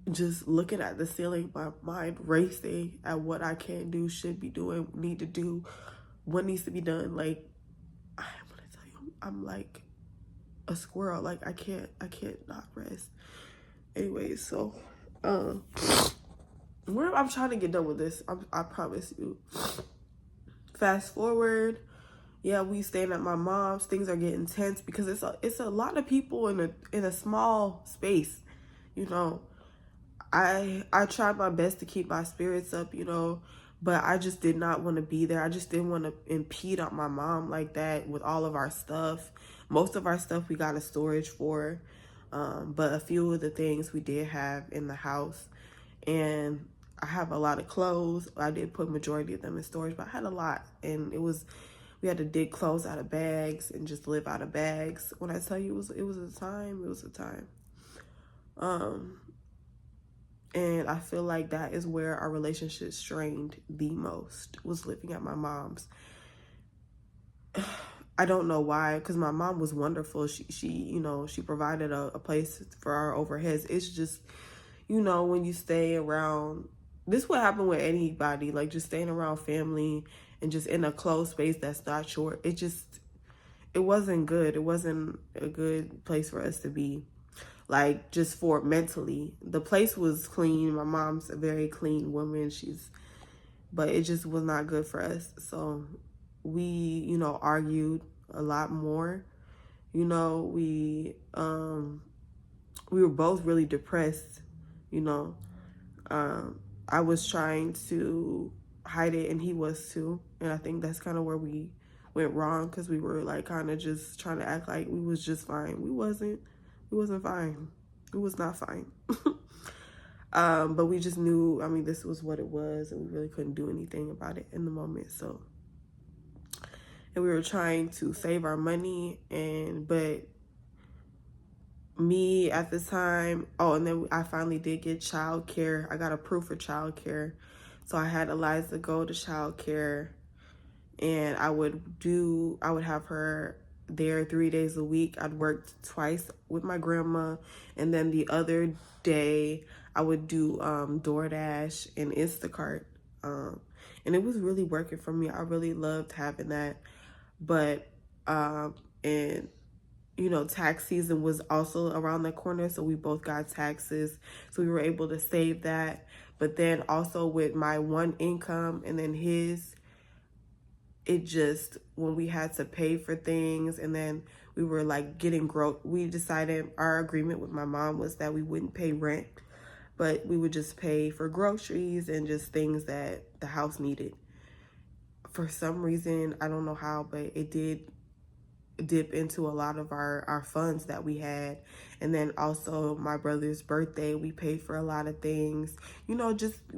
just looking at the ceiling, my mind racing at what I can do, should be doing, need to do, what needs to be done. Like, I'm gonna tell you, I'm like a squirrel. Like, I can't not rest. Anyway, so I'm trying to get done with this. I promise you. Fast forward. Yeah, we staying at my mom's. Things are getting tense because it's a lot of people in a small space. I tried my best to keep my spirits up, but I just did not want to be there. I just didn't want to impede on my mom like that with all of our stuff. Most of our stuff we got a storage for, but a few of the things we did have in the house. And I have a lot of clothes. I did put majority of them in storage, but I had a lot, and we had to dig clothes out of bags and just live out of bags. When I tell you it was a time, it was a time. And I feel like that is where our relationship strained the most, was living at my mom's. I don't know why, because my mom was wonderful. She provided a place for our overheads. It's just, when you stay around, this would happen with anybody, like just staying around family and just in a closed space that's not short. It wasn't good. It wasn't a good place for us to be. Like, just for mentally. The place was clean. My mom's a very clean woman. But it just was not good for us. So we, argued a lot more. We were both really depressed, I was trying to hide it, and he was too. And I think that's kind of where we went wrong, because we were like kind of just trying to act like we was just fine. We wasn't fine. It was not fine. But we just knew, this was what it was, and we really couldn't do anything about it in the moment. So and we were trying to save our money, but me at the time, and then I finally did get childcare. I got approved for childcare. So I had Eliza go to childcare, and I would have her there 3 days a week. I'd work twice with my grandma, and then the other day I would do DoorDash and Instacart. And it was really working for me. I really loved having that. But and tax season was also around the corner, so we both got taxes, so we were able to save that. But then also with my one income and then his, it just, when we had to pay for things, and then we were like we decided, our agreement with my mom was that we wouldn't pay rent, but we would just pay for groceries and just things that the house needed. For some reason, I don't know how, but it did dip into a lot of our funds that we had. And then also my brother's birthday, we paid for a lot of things,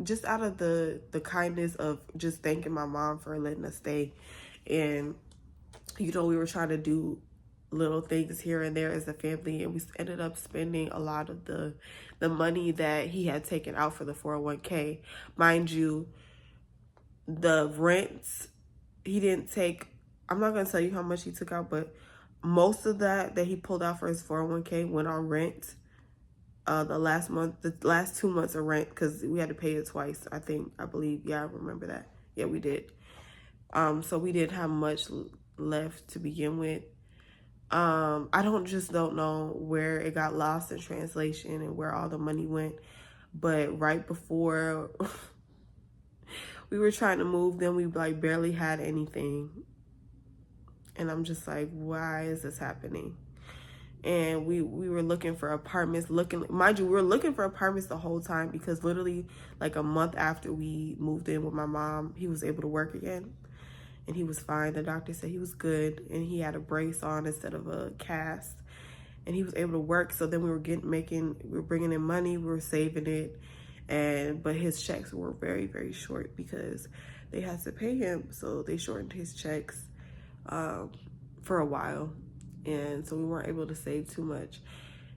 just out of the kindness of just thanking my mom for letting us stay. And we were trying to do little things here and there as a family, and we ended up spending a lot of the money that he had taken out for the 401k. Mind you, the rents, he didn't take, I'm not going to tell you how much he took out, but most of that he pulled out for his 401k went on rent. The last 2 months of rent, because we had to pay it twice, I believe. Yeah, I remember that. Yeah, we did. So we didn't have much left to begin with. I don't know where it got lost in translation and where all the money went. But right before we were trying to move, then we barely had anything. And I'm just like, why is this happening? And we were looking for apartments, mind you, we were looking for apartments the whole time, because literally like a month after we moved in with my mom, he was able to work again. And he was fine. The doctor said he was good, and he had a brace on instead of a cast, and he was able to work. So then we were bringing in money, we were saving it, but his checks were very, very short because they had to pay him, so they shortened his checks for a while, and so we weren't able to save too much.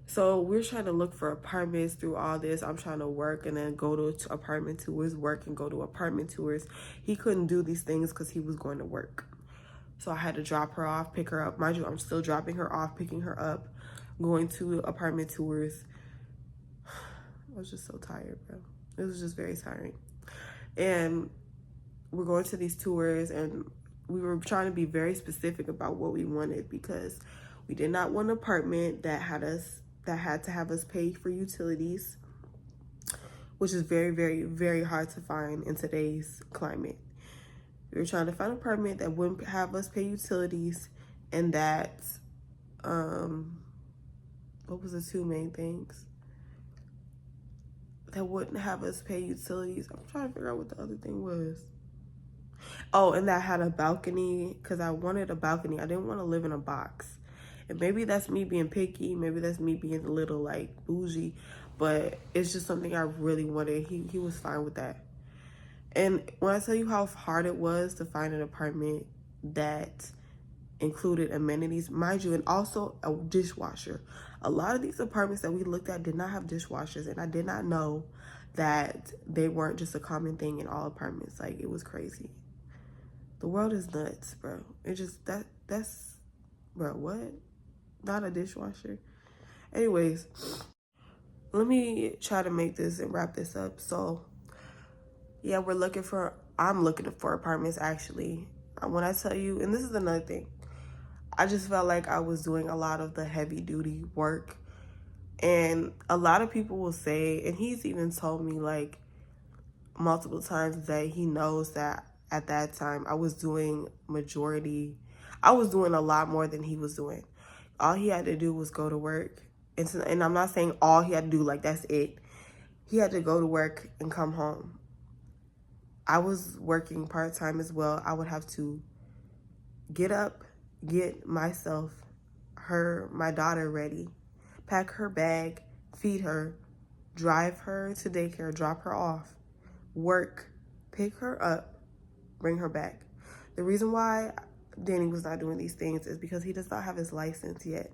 So we're trying to look for apartments through all this. I'm trying to work and then go to apartment tours, work and go to apartment tours. He couldn't do these things because he was going to work. So I had to drop her off, pick her up. Mind you, I'm still dropping her off, picking her up, going to apartment tours. I was just so tired, bro. It was just very tiring. And we're going to these tours, and we were trying to be very specific about what we wanted, because we did not want an apartment that had to have us pay for utilities, which is very, very, very hard to find in today's climate. We were trying to find an apartment that wouldn't have us pay utilities, and that, what was the two main things? That wouldn't have us pay utilities. I'm trying to figure out what the other thing was. Oh, and that had a balcony, because I wanted a balcony. I didn't want to live in a box. And maybe that's me being picky. Maybe that's me being a little like bougie, but it's just something I really wanted. He was fine with that. And when I tell you how hard it was to find an apartment that included amenities, mind you, and also a dishwasher. A lot of these apartments that we looked at did not have dishwashers, and I did not know that they weren't just a common thing in all apartments. Like, it was crazy. The world is nuts, bro. It just, that's, bro, what? Not a dishwasher? Anyways, let me try to make this and wrap this up. So, yeah, I'm looking for apartments, actually. When I tell you, and this is another thing, I just felt like I was doing a lot of the heavy duty work. And a lot of people will say, and he's even told me like multiple times, that he knows that at that time I was doing a lot more than he was doing. All he had to do was go to work. And I'm not saying all he had to do, like that's it. He had to go to work and come home. I was working part-time as well. I would have to get up, get myself, my daughter ready, pack her bag, feed her, drive her to daycare, drop her off, work, pick her up, bring her back. The reason why Danny was not doing these things is because he does not have his license yet.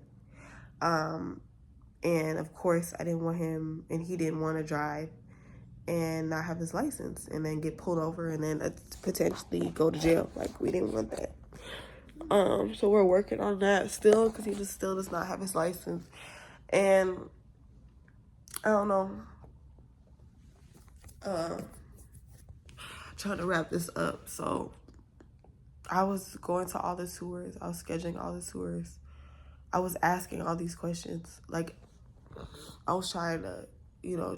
And of course, I didn't want him, and he didn't want to drive and not have his license and then get pulled over and then potentially go to jail. Like, we didn't want that. So we're working on that still because he just still does not have his license. And I don't know. Trying to wrap this up. So I was going to all the tours. I was scheduling all the tours. I was asking all these questions. Like, I was trying to,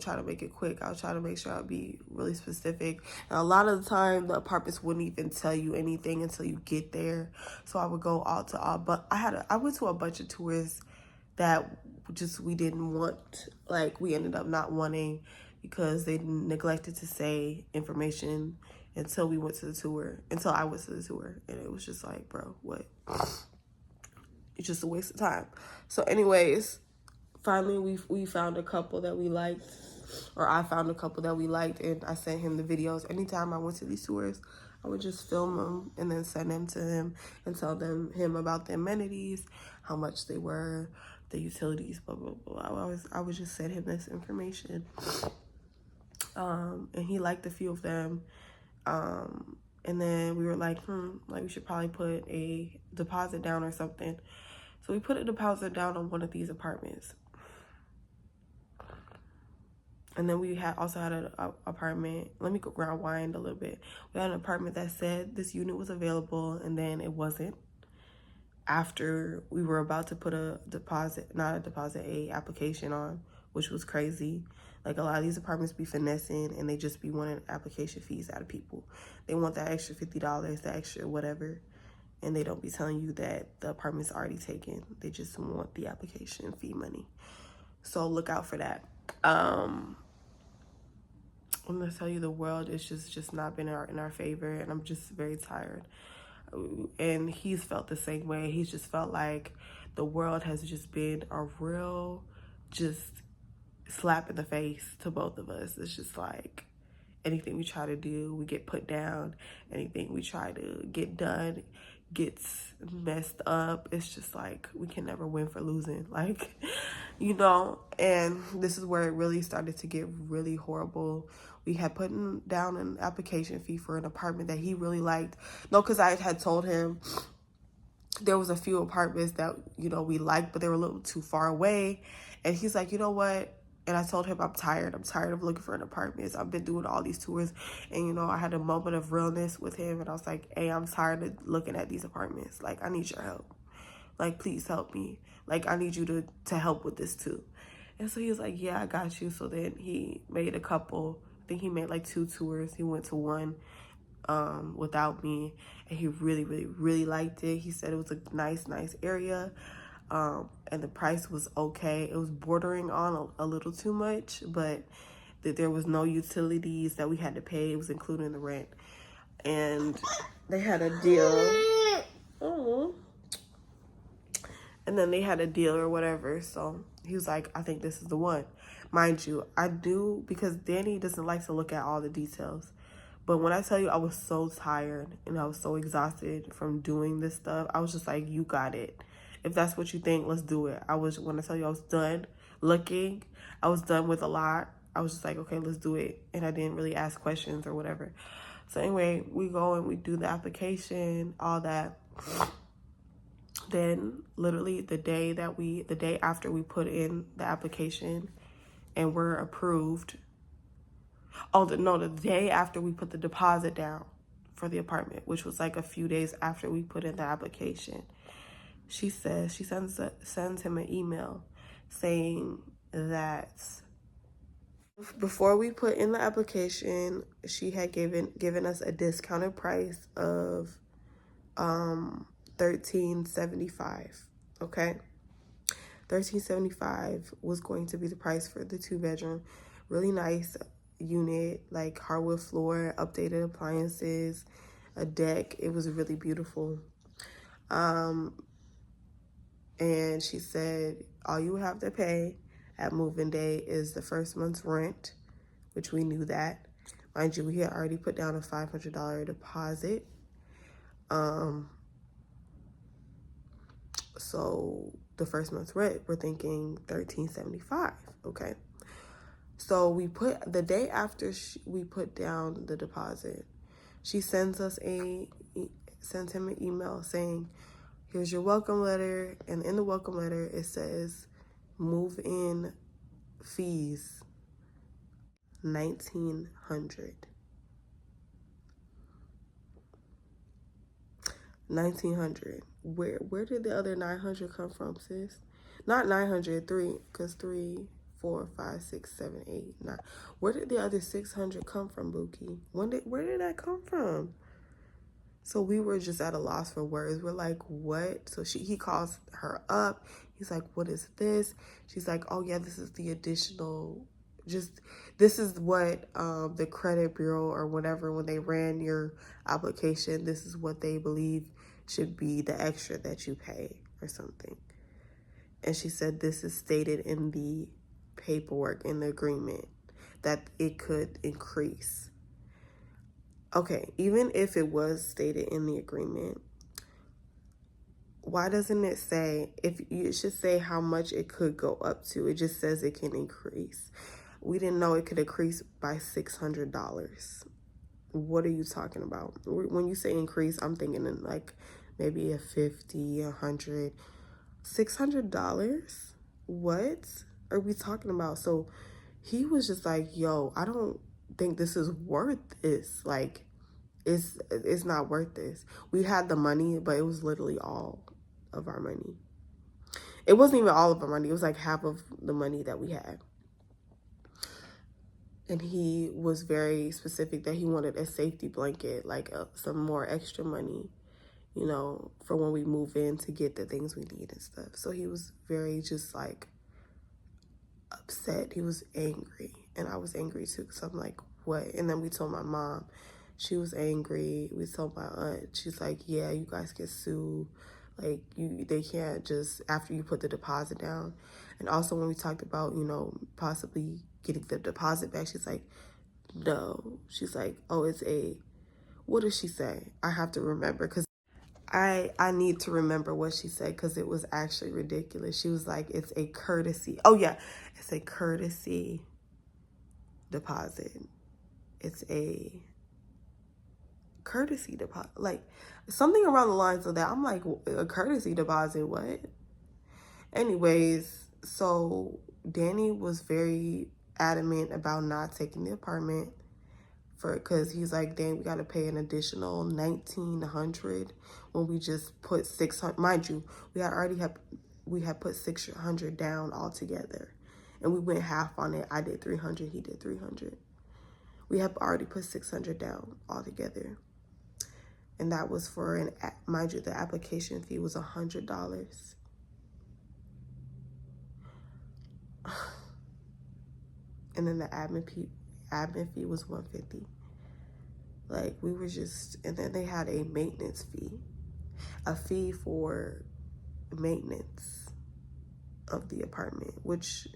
try to make it quick. I was trying to make sure I'd be really specific. And a lot of the time, the apartments wouldn't even tell you anything until you get there. So I would go all to all. But I went to a bunch of tours that just we didn't want. Like, we ended up not wanting because they neglected to say information until we went to the tour. Until I went to the tour. And it was just like, bro, what? It's just a waste of time. So anyways, finally we found a couple that we liked, or I found a couple that we liked, and I sent him the videos. Anytime I went to these tours, I would just film them and then send them to him and tell him about the amenities, how much they were, the utilities, blah blah blah. I would just send him this information, and he liked a few of them. And then we were like, we should probably put a deposit down or something. So we put a deposit down on one of these apartments. And then we also had an apartment. Let me go rewind a little bit. We had an apartment that said this unit was available, and then it wasn't. After we were about to put a application on, which was crazy. Like, a lot of these apartments be finessing, and they just be wanting application fees out of people. They want that extra $50, that extra whatever, and they don't be telling you that the apartment's already taken. They just want the application fee money. So look out for that. I'm gonna tell you, the world is just not been in our favor, and I'm just very tired. And he's felt the same way. He's just felt like the world has just been a real just slap in the face to both of us. It's just like anything we try to do, we get put down. Anything we try to get done gets messed up. It's just like we can never win for losing, like, and this is where it really started to get really horrible. We had put down an application fee for an apartment that he really liked. No, because I had told him there was a few apartments that, we liked, but they were a little too far away. And he's like, you know what? And I told him, I'm tired of looking for an apartment. I've been doing all these tours. And, I had a moment of realness with him. And I was like, hey, I'm tired of looking at these apartments. Like, I need your help. Like, please help me. Like, I need you to help with this too. And so he was like, yeah, I got you. So then he made a couple. I think he made like 2 tours. He went to one without me. And he really, really, really liked it. He said it was a nice area. And the price was okay. It was bordering on a little too much, but that there was no utilities that we had to pay. It was included in the rent. And they had a deal. Oh. And then they had a deal or whatever. So he was like, I think this is the one. Mind you, I do, because Danny doesn't like to look at all the details. But when I tell you I was so tired and I was so exhausted from doing this stuff, I was just like, you got it. If that's what you think, let's do it. When I tell you I was done looking, I was done with a lot. I was just like, okay, let's do it. And I didn't really ask questions or whatever. So anyway, we go and we do the application, all that. Then literally the day after we put in the application and we're approved. The day after we put the deposit down for the apartment, which was like a few days after we put in the application. She sends him an email saying that before we put in the application, she had given us a discounted price of $13.75. Okay, $13.75 was going to be the price for the 2-bedroom, really nice unit, like hardwood floor, updated appliances, a deck. It was really beautiful. And she said, all you have to pay at move-in day is the first month's rent, which we knew that. Mind you, we had already put down a $500 deposit. So the first month's rent, we're thinking $1,375. Okay. So we put the day after we put down the deposit, she sends him an email saying, "Here's your welcome letter," and in the welcome letter it says, "Move-in fees, $1,900." $1,900. Where did the other 900 come from, sis? Not 903, because 3, 4, 5, 6, 7, 8, 9. Where did the other 600 come from, Buki? Where did that come from? So we were just at a loss for words. We're like, what? So he calls her up. He's like, what is this? She's like, oh yeah, this is the additional, this is what the credit bureau or whatever, when they ran your application, this is what they believe should be the extra that you pay or something. And she said, this is stated in the paperwork, in the agreement, that it could increase. Okay, even if it was stated in the agreement, why doesn't it say, it should say how much it could go up to. It just says it can increase. We didn't know it could increase by $600. What are you talking about? When you say increase, I'm thinking in like maybe a 50, 100, $600. What are we talking about? So he was just like, yo, I don't think this is worth this. Like, it's not worth this. We had the money, but it was literally all of our money. It wasn't even all of our money. It was like half of the money that we had. And he was very specific that he wanted a safety blanket, like some more extra money, you know, for when we move in to get the things we need and stuff. So he was very just like upset. He was angry. And I was angry too, because I'm like, what? And then we told my mom. She was angry. We told my aunt. She's like, yeah, you guys get sued. Like, they can't just, after you put the deposit down. And also when we talked about, you know, possibly getting the deposit back, she's like, no. She's like, oh, it's a, what did she say? I have to remember, because I need to remember what she said, because it was actually ridiculous. She was like, it's a courtesy. Oh, yeah. It's a courtesy deposit. It's a courtesy deposit, like something around the lines of that. I'm like, a courtesy deposit, what? Anyways, so Danny was very adamant about not taking the apartment because he's like, dang, we got to pay an additional $1,900 when we just put $600. Mind you, we had put $600 down altogether, and we went half on it. I did $300, he did $300. We have already put $600 down altogether. And that was for mind you, the application fee was $100. And then the admin fee was $150. Like, we were just, and then they had a maintenance fee, a fee for maintenance of the apartment, which,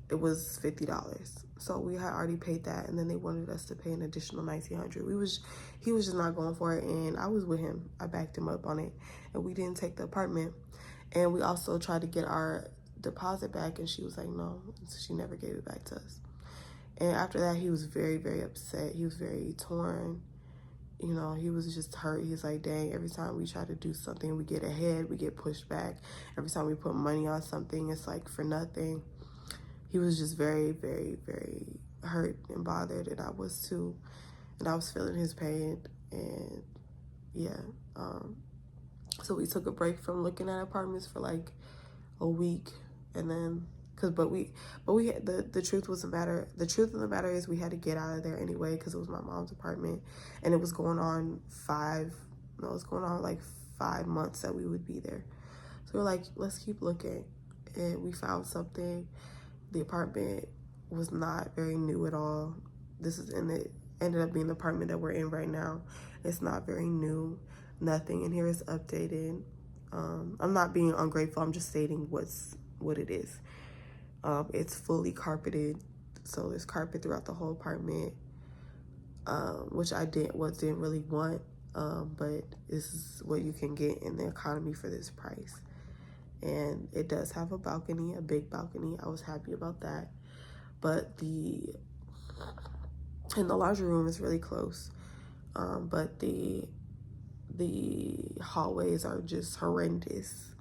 it was $50. So we had already paid that, and then they wanted us to pay an additional $1,900. He was just not going for it, and I was with him. I backed him up on it, and we didn't take the apartment. And we also tried to get our deposit back, and she was like, no. So she never gave it back to us. And after that, he was very, very upset. He was very torn. You know, he was just hurt. He's like, dang, every time we try to do something, we get ahead, we get pushed back. Every time we put money on something, it's like for nothing. He was just very, very, very hurt and bothered, and I was too. And I was feeling his pain, and yeah. So we took a break from looking at apartments for like a week, and then, the truth was the truth of the matter is we had to get out of there anyway, because it was my mom's apartment, and it was going on like 5 months that we would be there. So we're like, let's keep looking, and we found something. The apartment was not very new at all. Ended up being the apartment that we're in right now. It's not very new. Nothing in here is updated. I'm not being ungrateful. I'm just stating what it is. It's fully carpeted. So there's carpet throughout the whole apartment, which I didn't really want. but this is what you can get in the economy for this price. And it does have a balcony, a big balcony. I was happy about that. But the laundry room is really close. But the hallways are just horrendous.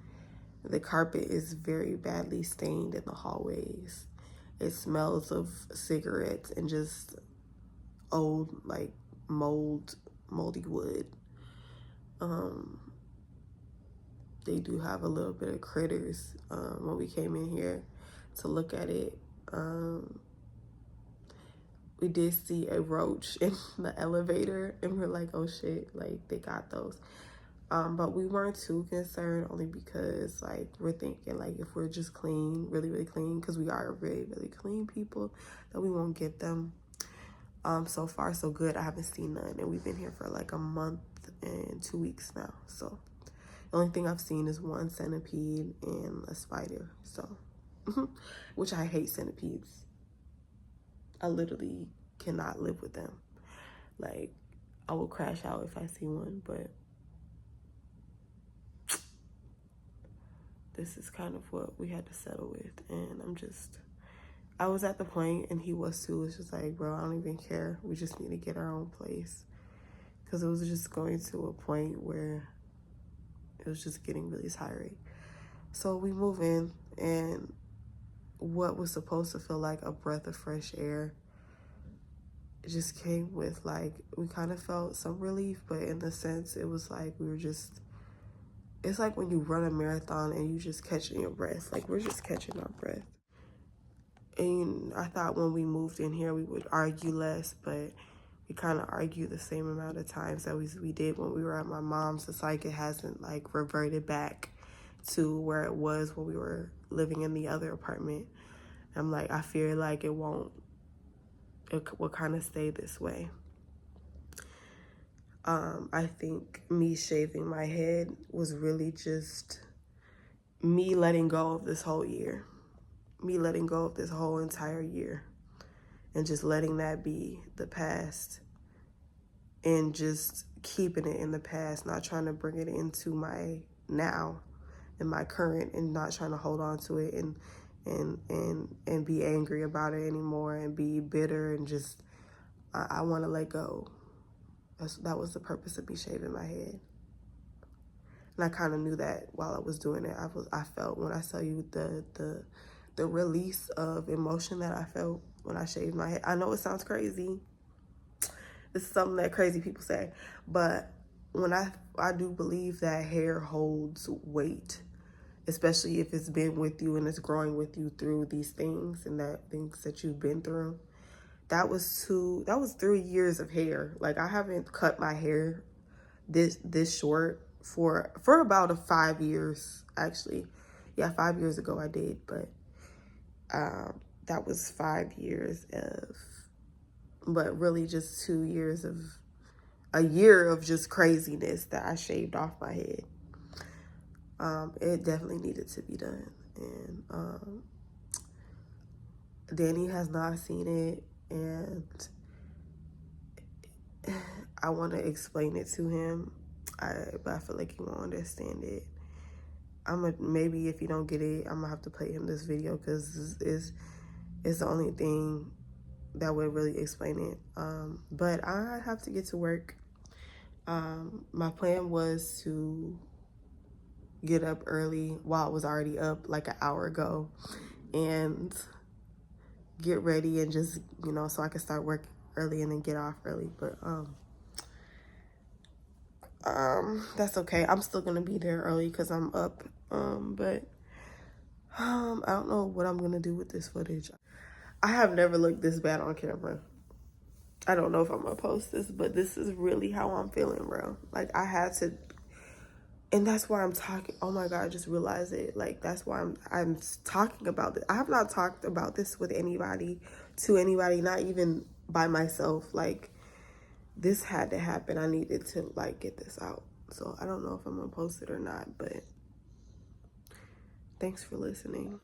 The carpet is very badly stained in the hallways. It smells of cigarettes and just old, like, moldy wood. They do have a little bit of critters. When we came in here to look at it, we did see a roach in the elevator, and we're like, oh shit, like, they got those. But we weren't too concerned, only because, like, we're thinking, like, if we're just clean, really, really clean, because we are really, really clean people, that we won't get them. So far, so good. I haven't seen none, and we've been here for, like, a month and 2 weeks now. So the only thing I've seen is one centipede and a spider, so, which I hate centipedes. I literally cannot live with them. Like, I will crash out if I see one, but this is kind of what we had to settle with. And I was at the point, and he was too. It's just like, bro, I don't even care. We just need to get our own place. Because it was just going to a point where it was just getting really tiring. So we move in, and what was supposed to feel like a breath of fresh air, it just came with, like, we kind of felt some relief, but in the sense, it was like we were just, it's like when you run a marathon and you just catching your breath. Like, we're just catching our breath. And I thought when we moved in here, we would argue less, but we kind of argue the same amount of times that we did when we were at my mom's. It's like it hasn't, like, reverted back to where it was when we were living in the other apartment. I'm like, I fear like it will kind of stay this way. I think me shaving my head was really just me letting go of this whole year. Me letting go of this whole entire year. And just letting that be the past. And just keeping it in the past, not trying to bring it into my now and my current, and not trying to hold on to it and be angry about it anymore and be bitter, and just I want to let go. That was the purpose of me shaving my head. And I kind of knew that while I was doing it. I felt, when I tell you the release of emotion that I felt when I shaved my head. I know it sounds crazy. This is something that crazy people say, but when I do believe that hair holds weight, especially if it's been with you and it's growing with you through these things and that things that you've been through. That was 3 years of hair. Like, I haven't cut my hair this short for about 5 years, actually. Yeah, 5 years ago I did, but that was 5 years but really just 2 years of, a year of just craziness that I shaved off my head. It definitely needed to be done. And Danny has not seen it, and I want to explain it to him, but I feel like he won't understand it. Maybe if you don't get it, I'm gonna have to play him this video, because it's the only thing that would really explain it. But I have to get to work. My plan was to get up early, while I was already up like an hour ago, and get ready and just, so I can start work early and then get off early. But that's okay. I'm still gonna be there early because I'm up. But I don't know what I'm gonna do with this footage. I have never looked this bad on camera. I don't know if I'm gonna post this, but this is really how I'm feeling, bro. Like, I had to, and that's why I'm talking. Oh my God, I just realized it. Like, that's why I'm talking about this. I have not talked about this with anybody, not even by myself. Like, this had to happen. I needed to, like, get this out. So I don't know if I'm gonna post it or not, but thanks for listening.